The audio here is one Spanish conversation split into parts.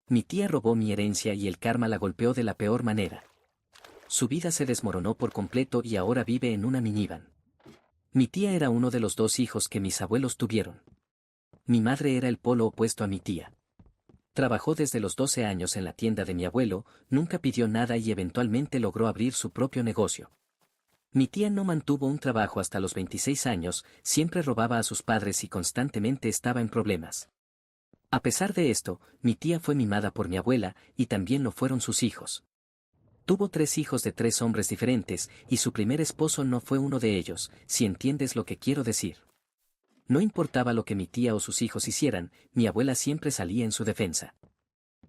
Mi tía robó mi herencia y el karma la golpeó de la peor manera. Su vida se desmoronó por completo y ahora vive en una minivan. Mi tía era uno de los dos hijos que mis abuelos tuvieron. Mi madre era el polo opuesto a mi tía. Trabajó desde los 12 años en la tienda de mi abuelo, nunca pidió nada y eventualmente logró abrir su propio negocio. Mi tía no mantuvo un trabajo hasta los 26 años, siempre robaba a sus padres y constantemente estaba en problemas. A pesar de esto, mi tía fue mimada por mi abuela, y también lo fueron sus hijos. Tuvo 3 hijos de 3 hombres diferentes, y su primer esposo no fue uno de ellos, si entiendes lo que quiero decir. No importaba lo que mi tía o sus hijos hicieran, mi abuela siempre salía en su defensa.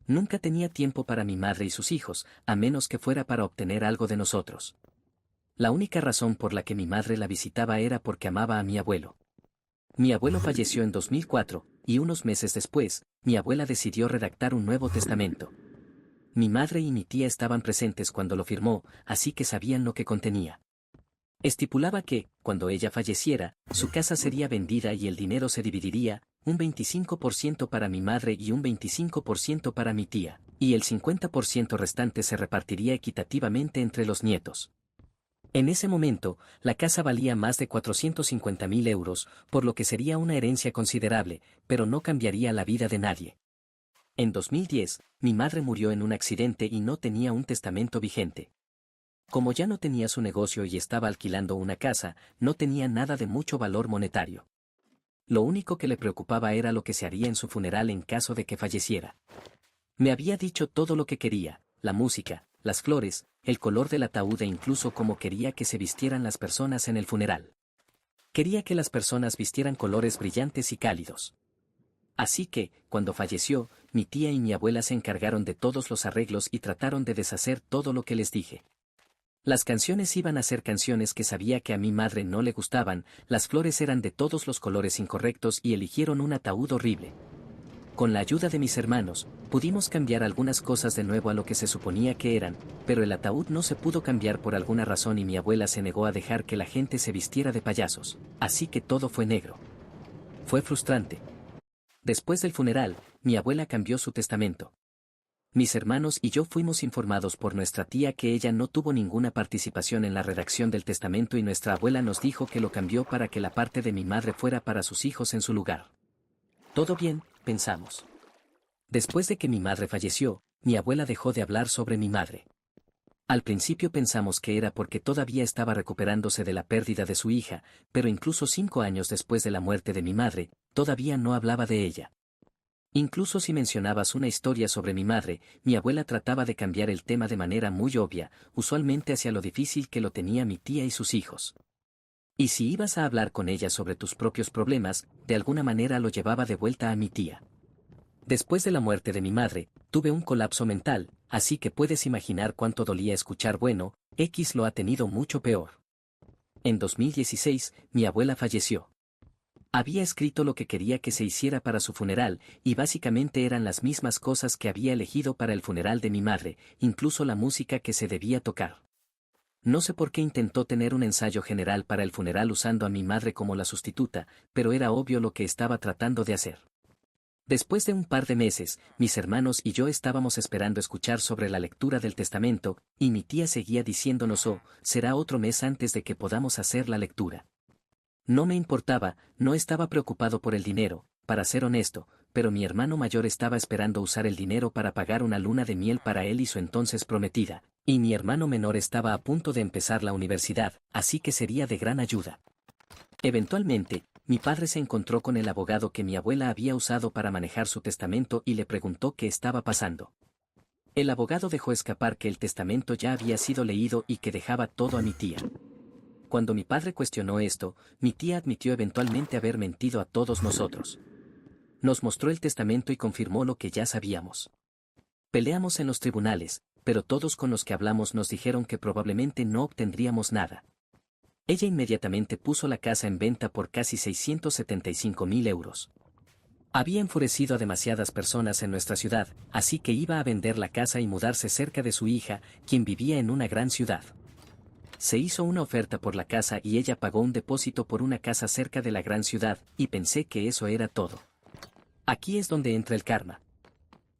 Nunca tenía tiempo para mi madre y sus hijos, a menos que fuera para obtener algo de nosotros. La única razón por la que mi madre la visitaba era porque amaba a mi abuelo. Mi abuelo falleció en 2004, y unos meses después, mi abuela decidió redactar un nuevo testamento. Mi madre y mi tía estaban presentes cuando lo firmó, así que sabían lo que contenía. Estipulaba que, cuando ella falleciera, su casa sería vendida y el dinero se dividiría, un 25% para mi madre y un 25% para mi tía, y el 50% restante se repartiría equitativamente entre los nietos. En ese momento, la casa valía más de 450.000 euros, por lo que sería una herencia considerable, pero no cambiaría la vida de nadie. En 2010, mi madre murió en un accidente y no tenía un testamento vigente. Como ya no tenía su negocio y estaba alquilando una casa, no tenía nada de mucho valor monetario. Lo único que le preocupaba era lo que se haría en su funeral en caso de que falleciera. Me había dicho todo lo que quería, la música, las flores, el color del ataúd e incluso cómo quería que se vistieran las personas en el funeral. Quería que las personas vistieran colores brillantes y cálidos. Así que, cuando falleció, mi tía y mi abuela se encargaron de todos los arreglos y trataron de deshacer todo lo que les dije. Las canciones iban a ser canciones que sabía que a mi madre no le gustaban, las flores eran de todos los colores incorrectos y eligieron un ataúd horrible. Con la ayuda de mis hermanos, pudimos cambiar algunas cosas de nuevo a lo que se suponía que eran, pero el ataúd no se pudo cambiar por alguna razón y mi abuela se negó a dejar que la gente se vistiera de payasos, así que todo fue negro. Fue frustrante. Después del funeral, mi abuela cambió su testamento. Mis hermanos y yo fuimos informados por nuestra tía que ella no tuvo ninguna participación en la redacción del testamento y nuestra abuela nos dijo que lo cambió para que la parte de mi madre fuera para sus hijos en su lugar. Todo bien, pensamos. Después de que mi madre falleció, mi abuela dejó de hablar sobre mi madre. Al principio pensamos que era porque todavía estaba recuperándose de la pérdida de su hija, pero incluso 5 años después de la muerte de mi madre, todavía no hablaba de ella. Incluso si mencionabas una historia sobre mi madre, mi abuela trataba de cambiar el tema de manera muy obvia, usualmente hacia lo difícil que lo tenía mi tía y sus hijos. Y si ibas a hablar con ella sobre tus propios problemas, de alguna manera lo llevaba de vuelta a mi tía. Después de la muerte de mi madre, tuve un colapso mental, así que puedes imaginar cuánto dolía escuchar bueno, X lo ha tenido mucho peor. En 2016, mi abuela falleció. Había escrito lo que quería que se hiciera para su funeral, y básicamente eran las mismas cosas que había elegido para el funeral de mi madre, incluso la música que se debía tocar. No sé por qué intentó tener un ensayo general para el funeral usando a mi madre como la sustituta, pero era obvio lo que estaba tratando de hacer. Después de un par de meses, mis hermanos y yo estábamos esperando escuchar sobre la lectura del testamento, y mi tía seguía diciéndonos: oh, será otro mes antes de que podamos hacer la lectura. No me importaba, no estaba preocupado por el dinero, para ser honesto, pero mi hermano mayor estaba esperando usar el dinero para pagar una luna de miel para él y su entonces prometida, y mi hermano menor estaba a punto de empezar la universidad, así que sería de gran ayuda. Eventualmente, mi padre se encontró con el abogado que mi abuela había usado para manejar su testamento y le preguntó qué estaba pasando. El abogado dejó escapar que el testamento ya había sido leído y que dejaba todo a mi tía. Cuando mi padre cuestionó esto, mi tía admitió eventualmente haber mentido a todos nosotros. Nos mostró el testamento y confirmó lo que ya sabíamos. Peleamos en los tribunales, pero todos con los que hablamos nos dijeron que probablemente no obtendríamos nada. Ella inmediatamente puso la casa en venta por casi 675.000 euros. Había enfurecido a demasiadas personas en nuestra ciudad, así que iba a vender la casa y mudarse cerca de su hija, quien vivía en una gran ciudad. Se hizo una oferta por la casa y ella pagó un depósito por una casa cerca de la gran ciudad, y pensé que eso era todo. Aquí es donde entra el karma.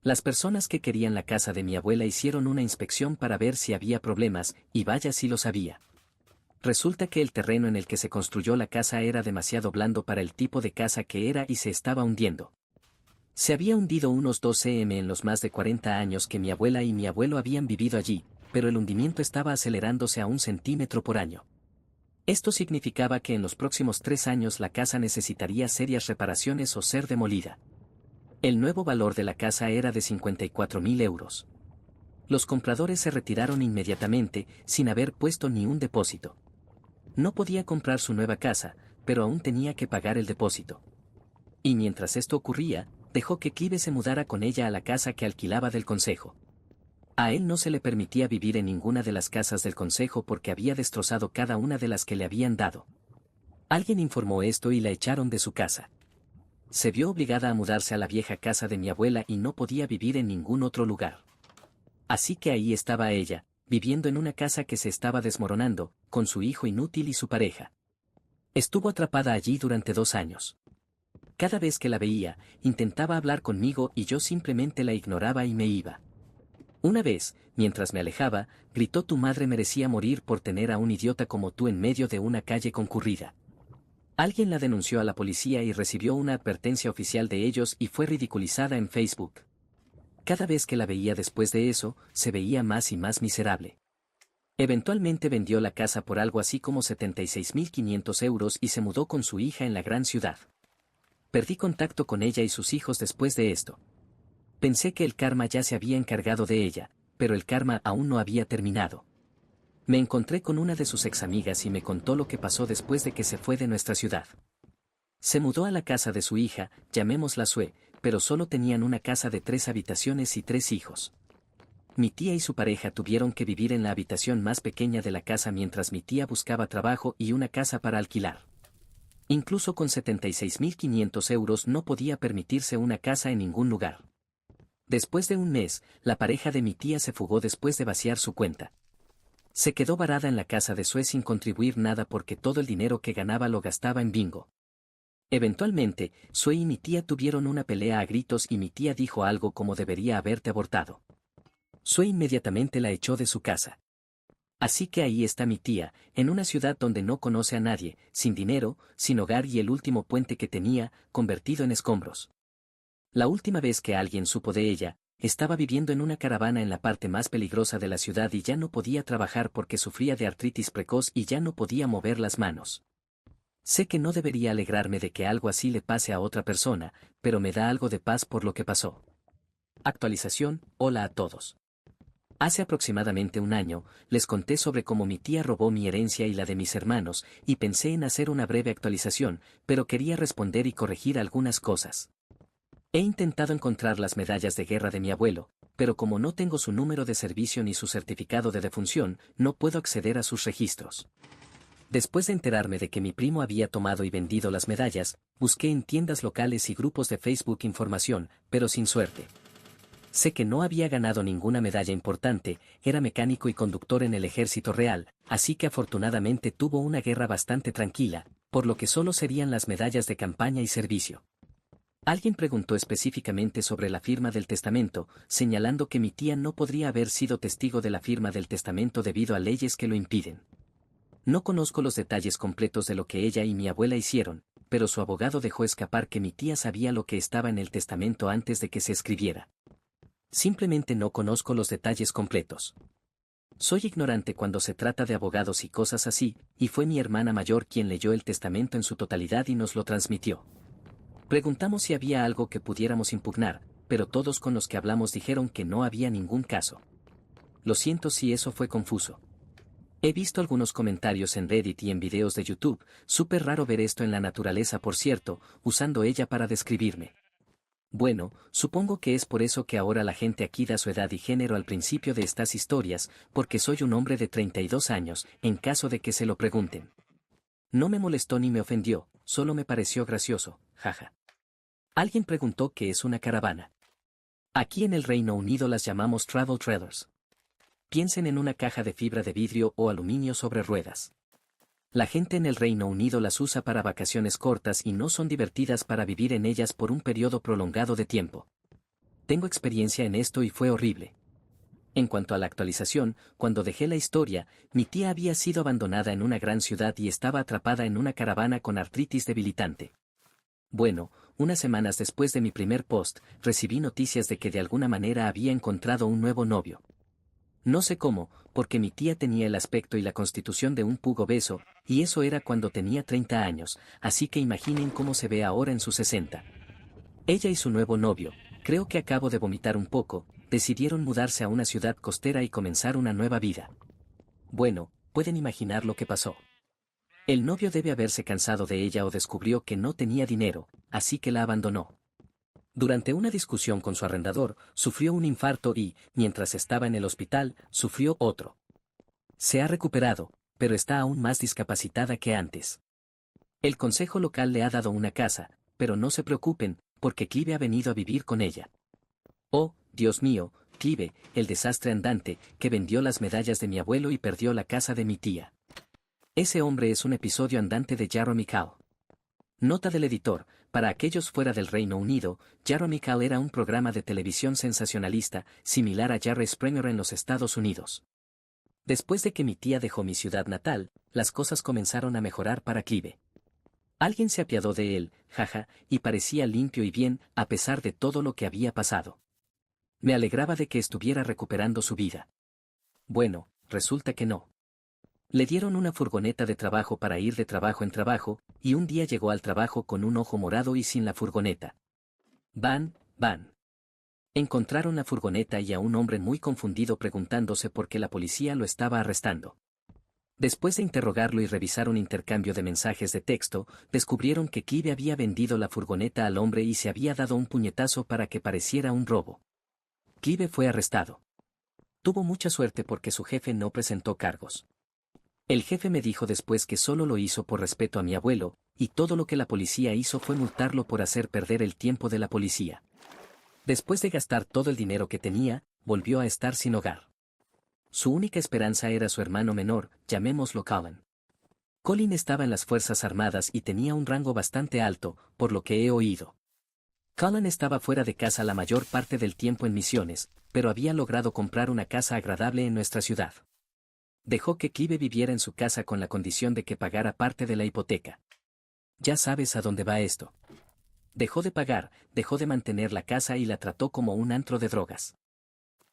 Las personas que querían la casa de mi abuela hicieron una inspección para ver si había problemas, y vaya si los había. Resulta que el terreno en el que se construyó la casa era demasiado blando para el tipo de casa que era y se estaba hundiendo. Se había hundido unos 2 cm en los más de 40 años que mi abuela y mi abuelo habían vivido allí, pero el hundimiento estaba acelerándose a 1 centímetro por año. Esto significaba que en los próximos 3 años la casa necesitaría serias reparaciones o ser demolida. El nuevo valor de la casa era de 54.000 euros. Los compradores se retiraron inmediatamente, sin haber puesto ni un depósito. No podía comprar su nueva casa, pero aún tenía que pagar el depósito. Y mientras esto ocurría, dejó que Clive se mudara con ella a la casa que alquilaba del concejo. A él no se le permitía vivir en ninguna de las casas del concejo porque había destrozado cada una de las que le habían dado. Alguien informó esto y la echaron de su casa. Se vio obligada a mudarse a la vieja casa de mi abuela y no podía vivir en ningún otro lugar. Así que ahí estaba ella, viviendo en una casa que se estaba desmoronando, con su hijo inútil y su pareja. Estuvo atrapada allí durante 2 años. Cada vez que la veía, intentaba hablar conmigo y yo simplemente la ignoraba y me iba. Una vez, mientras me alejaba, gritó: «Tu madre merecía morir por tener a un idiota como tú en medio de una calle concurrida». Alguien la denunció a la policía y recibió una advertencia oficial de ellos y fue ridiculizada en Facebook. Cada vez que la veía después de eso, se veía más y más miserable. Eventualmente vendió la casa por algo así como 76.500 euros y se mudó con su hija en la gran ciudad. Perdí contacto con ella y sus hijos después de esto. Pensé que el karma ya se había encargado de ella, pero el karma aún no había terminado. Me encontré con una de sus examigas y me contó lo que pasó después de que se fue de nuestra ciudad. Se mudó a la casa de su hija, llamémosla Sue, pero solo tenían una casa de 3 habitaciones y 3 hijos. Mi tía y su pareja tuvieron que vivir en la habitación más pequeña de la casa mientras mi tía buscaba trabajo y una casa para alquilar. Incluso con 76.500 euros no podía permitirse una casa en ningún lugar. Después de 1 mes, la pareja de mi tía se fugó después de vaciar su cuenta. Se quedó varada en la casa de Sue sin contribuir nada porque todo el dinero que ganaba lo gastaba en bingo. Eventualmente, Sue y mi tía tuvieron una pelea a gritos y mi tía dijo algo como: «Debería haberte abortado». Sue inmediatamente la echó de su casa. Así que ahí está mi tía, en una ciudad donde no conoce a nadie, sin dinero, sin hogar y el último puente que tenía, convertido en escombros. La última vez que alguien supo de ella, estaba viviendo en una caravana en la parte más peligrosa de la ciudad y ya no podía trabajar porque sufría de artritis precoz y ya no podía mover las manos. Sé que no debería alegrarme de que algo así le pase a otra persona, pero me da algo de paz por lo que pasó. Actualización: hola a todos. Hace aproximadamente 1 año, les conté sobre cómo mi tía robó mi herencia y la de mis hermanos, y pensé en hacer una breve actualización, pero quería responder y corregir algunas cosas. He intentado encontrar las medallas de guerra de mi abuelo, pero como no tengo su número de servicio ni su certificado de defunción, no puedo acceder a sus registros. Después de enterarme de que mi primo había tomado y vendido las medallas, busqué en tiendas locales y grupos de Facebook información, pero sin suerte. Sé que no había ganado ninguna medalla importante, era mecánico y conductor en el ejército real, así que afortunadamente tuvo una guerra bastante tranquila, por lo que solo serían las medallas de campaña y servicio. Alguien preguntó específicamente sobre la firma del testamento, señalando que mi tía no podría haber sido testigo de la firma del testamento debido a leyes que lo impiden. No conozco los detalles completos de lo que ella y mi abuela hicieron, pero su abogado dejó escapar que mi tía sabía lo que estaba en el testamento antes de que se escribiera. Simplemente no conozco los detalles completos. Soy ignorante cuando se trata de abogados y cosas así, y fue mi hermana mayor quien leyó el testamento en su totalidad y nos lo transmitió. Preguntamos si había algo que pudiéramos impugnar, pero todos con los que hablamos dijeron que no había ningún caso. Lo siento si eso fue confuso. He visto algunos comentarios en Reddit y en videos de YouTube, súper raro ver esto en la naturaleza por cierto, usando ella para describirme. Bueno, supongo que es por eso que ahora la gente aquí da su edad y género al principio de estas historias, porque soy un hombre de 32 años, en caso de que se lo pregunten. No me molestó ni me ofendió, solo me pareció gracioso, jaja. Alguien preguntó qué es una caravana. Aquí en el Reino Unido las llamamos travel trailers. Piensen en una caja de fibra de vidrio o aluminio sobre ruedas. La gente en el Reino Unido las usa para vacaciones cortas y no son divertidas para vivir en ellas por un periodo prolongado de tiempo. Tengo experiencia en esto y fue horrible. En cuanto a la actualización, cuando dejé la historia, mi tía había sido abandonada en una gran ciudad y estaba atrapada en una caravana con artritis debilitante. Bueno, unas semanas después de mi primer post, recibí noticias de que de alguna manera había encontrado un nuevo novio. No sé cómo, porque mi tía tenía el aspecto y la constitución de un pug obeso, y eso era cuando tenía 30 años, así que imaginen cómo se ve ahora en sus 60. Ella y su nuevo novio, creo que acabo de vomitar un poco, decidieron mudarse a una ciudad costera y comenzar una nueva vida. Bueno, pueden imaginar lo que pasó. El novio debe haberse cansado de ella o descubrió que no tenía dinero, así que la abandonó. Durante una discusión con su arrendador, sufrió un infarto y, mientras estaba en el hospital, sufrió otro. Se ha recuperado, pero está aún más discapacitada que antes. El consejo local le ha dado una casa, pero no se preocupen, porque Clive ha venido a vivir con ella. Oh, Dios mío, Clive, el desastre andante, que vendió las medallas de mi abuelo y perdió la casa de mi tía. Ese hombre es un episodio andante de Jeremy Kyle. Nota del editor: para aquellos fuera del Reino Unido, Jeremy Kyle era un programa de televisión sensacionalista, similar a Jerry Springer en los Estados Unidos. Después de que mi tía dejó mi ciudad natal, las cosas comenzaron a mejorar para Clive. Alguien se apiadó de él, jaja, y parecía limpio y bien, a pesar de todo lo que había pasado. Me alegraba de que estuviera recuperando su vida. Bueno, resulta que no. Le dieron una furgoneta de trabajo para ir de trabajo en trabajo, y un día llegó al trabajo con un ojo morado y sin la furgoneta. Van. Encontraron la furgoneta y a un hombre muy confundido preguntándose por qué la policía lo estaba arrestando. Después de interrogarlo y revisar un intercambio de mensajes de texto, descubrieron que Clive había vendido la furgoneta al hombre y se había dado un puñetazo para que pareciera un robo. Clive fue arrestado. Tuvo mucha suerte porque su jefe no presentó cargos. El jefe me dijo después que solo lo hizo por respeto a mi abuelo, y todo lo que la policía hizo fue multarlo por hacer perder el tiempo de la policía. Después de gastar todo el dinero que tenía, volvió a estar sin hogar. Su única esperanza era su hermano menor, llamémoslo Colin. Colin estaba en las Fuerzas Armadas y tenía un rango bastante alto, por lo que he oído. Colin estaba fuera de casa la mayor parte del tiempo en misiones, pero había logrado comprar una casa agradable en nuestra ciudad. Dejó que Clive viviera en su casa con la condición de que pagara parte de la hipoteca. Ya sabes a dónde va esto. Dejó de pagar, dejó de mantener la casa y la trató como un antro de drogas.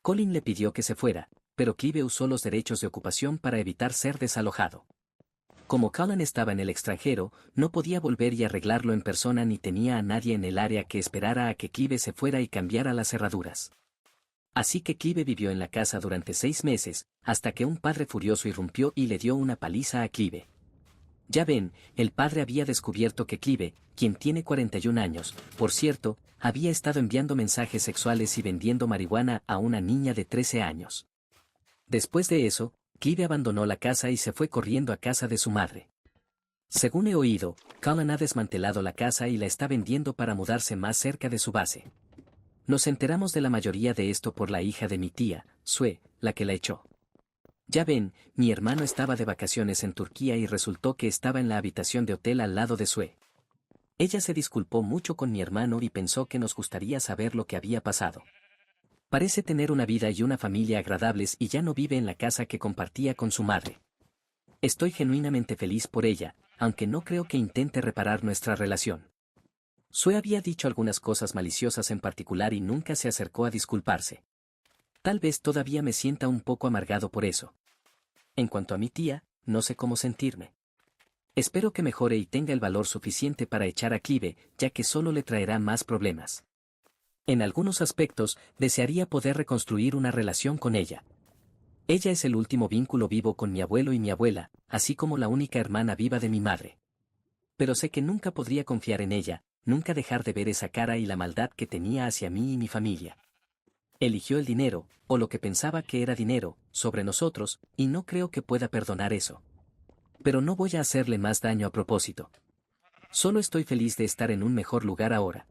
Colin le pidió que se fuera, pero Clive usó los derechos de ocupación para evitar ser desalojado. Como Colin estaba en el extranjero, no podía volver y arreglarlo en persona ni tenía a nadie en el área que esperara a que Clive se fuera y cambiara las cerraduras. Así que Clive vivió en la casa durante 6 meses, hasta que un padre furioso irrumpió y le dio una paliza a Clive. Ya ven, el padre había descubierto que Clive, quien tiene 41 años, por cierto, había estado enviando mensajes sexuales y vendiendo marihuana a una niña de 13 años. Después de eso, Clive abandonó la casa y se fue corriendo a casa de su madre. Según he oído, Colin ha desmantelado la casa y la está vendiendo para mudarse más cerca de su base. Nos enteramos de la mayoría de esto por la hija de mi tía, Sue, la que la echó. Ya ven, mi hermano estaba de vacaciones en Turquía y resultó que estaba en la habitación de hotel al lado de Sue. Ella se disculpó mucho con mi hermano y pensó que nos gustaría saber lo que había pasado. Parece tener una vida y una familia agradables y ya no vive en la casa que compartía con su madre. Estoy genuinamente feliz por ella, aunque no creo que intente reparar nuestra relación. Sue había dicho algunas cosas maliciosas en particular y nunca se acercó a disculparse. Tal vez todavía me sienta un poco amargado por eso. En cuanto a mi tía, no sé cómo sentirme. Espero que mejore y tenga el valor suficiente para echar a Clive, ya que solo le traerá más problemas. En algunos aspectos, desearía poder reconstruir una relación con ella. Ella es el último vínculo vivo con mi abuelo y mi abuela, así como la única hermana viva de mi madre. Pero sé que nunca podría confiar en ella, nunca dejar de ver esa cara y la maldad que tenía hacia mí y mi familia. Eligió el dinero, o lo que pensaba que era dinero, sobre nosotros, y no creo que pueda perdonar eso. Pero no voy a hacerle más daño a propósito. Solo estoy feliz de estar en un mejor lugar ahora.